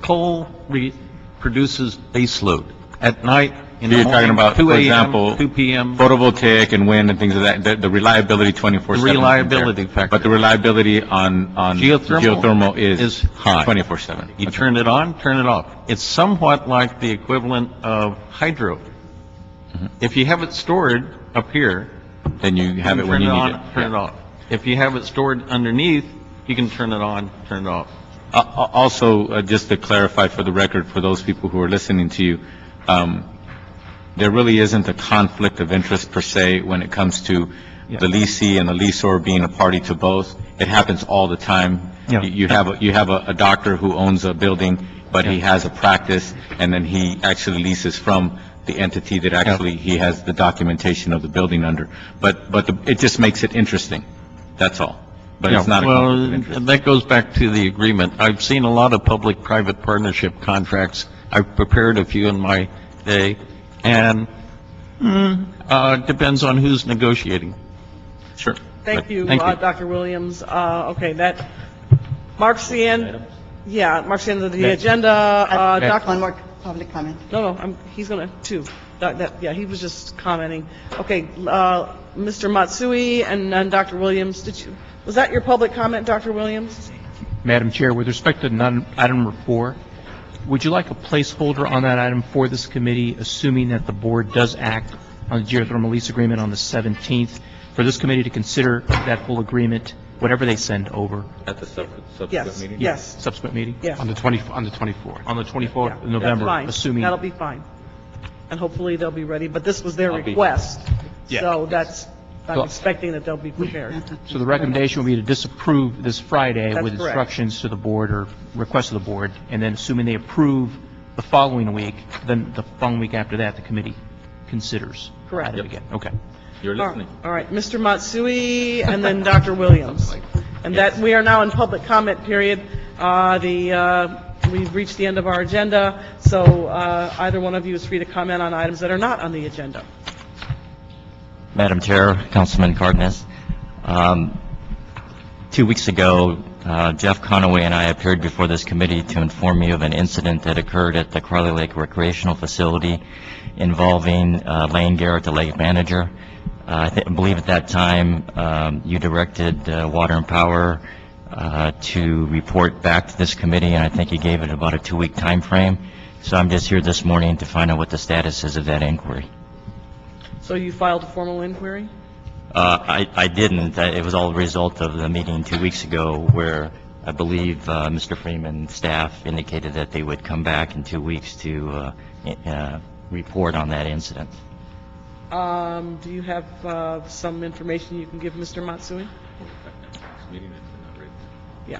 coal produces base load at night. In You're the talking morning, about, 2 for a.m., example, 2 p.m. photovoltaic and wind and things of that, the reliability 24/7. The reliability factor. But the reliability on geothermal is high. 24/7. You turn it on, turn it off. It's somewhat like the equivalent of hydro. If you have it stored up here, then you have it when you need it. Turn it off. If you have it stored underneath, you can turn it on, turn it off. Also, just to clarify for the record, for those people who are listening to you, there really isn't a conflict of interest per se when it comes to the leasee and the leaseor being a party to both. It happens all the time. Yeah. You have a doctor who owns a building, but he has a practice, and then he actually leases from the entity that actually he has the documentation of the building under. But it just makes it interesting. That's all. But it's not a conflict of interest. Well, that goes back to the agreement. I've seen a lot of public-private partnership contracts. I've prepared a few in my day, and it depends on who's negotiating. Sure. Thank you, Thank you. Dr. Williams. Okay, that marks the end. Yeah, marks the end of the agenda. Dr. One more public comment. No, he's going to, two. Yeah, he was just commenting. Okay, Mr. Matsui and Dr. Williams, was that your public comment, Dr. Williams? Madam Chair, with respect to item number 4, would you like a placeholder on that item for this committee, assuming that the board does act on the geothermal lease agreement on the 17th, for this committee to consider that full agreement, whatever they send over? At the subsequent Yes, meeting? yes. Subsequent meeting? Yes. On the 24th. On the 24th of November, That's fine. assuming. That'll be fine. And hopefully they'll be ready, but this was their I'll be- request. Yeah. So I'm So- expecting that they'll be prepared. So the recommendation would be to disapprove this Friday That's with correct. instructions to the board or request to the board, and then assuming they approve the following week, then the following week after that, the committee considers. Correct. It again. Okay. You're listening. All right, Mr. Matsui and then Dr. Williams. And that, we are now in public comment period. We've reached the end of our agenda, so either one of you is free to comment on items that are not on the agenda. Madam Chair, Councilman Cardenas, 2 weeks ago, Jeff Conaway and I appeared before this committee to inform you of an incident that occurred at the Crowley Lake Recreational Facility involving Lane Garrett, the lake manager. I believe at that time you directed Water and Power to report back to this committee, and I think you gave it about a 2-week time frame. So I'm just here this morning to find out what the status is of that inquiry. So you filed a formal inquiry? I didn't. It was all a result of the meeting 2 weeks ago where I believe Mr. Freeman's staff indicated that they would come back in 2 weeks to report on that incident. Do you have some information you can give Mr. Matsui? Yeah.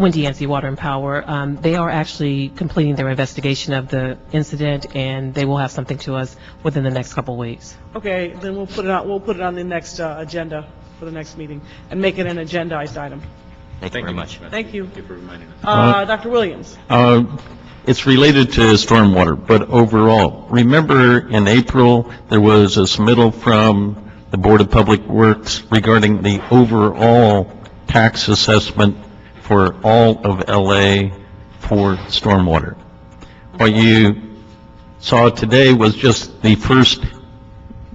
Wendy Yancey, Water and Power. They are actually completing their investigation of the incident, and they will have something to us within the next couple of weeks. Okay, then we'll put it on the next agenda for the next meeting and make it an agendized item. Thank you very much. Thank you. Thank you for reminding us. Dr. Williams? It's related to stormwater, but overall, remember in April, there was a submittal from the Board of Public Works regarding the overall tax assessment for all of LA for stormwater. What you saw today was just the first,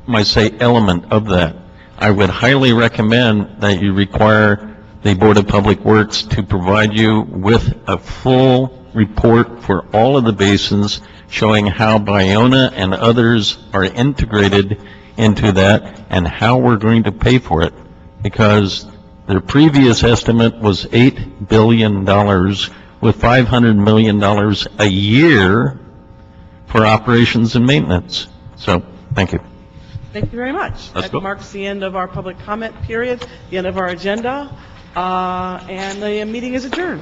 might say, element of that. I would highly recommend that you require the Board of Public Works to provide you with a full report for all of the basins showing how Bayona and others are integrated into that and how we're going to pay for it. Because their previous estimate was $8 billion with $500 million a year for operations and maintenance. So, thank you. Thank you very much. Let's That go. marks the end of our public comment period, the end of our agenda, and the meeting is adjourned.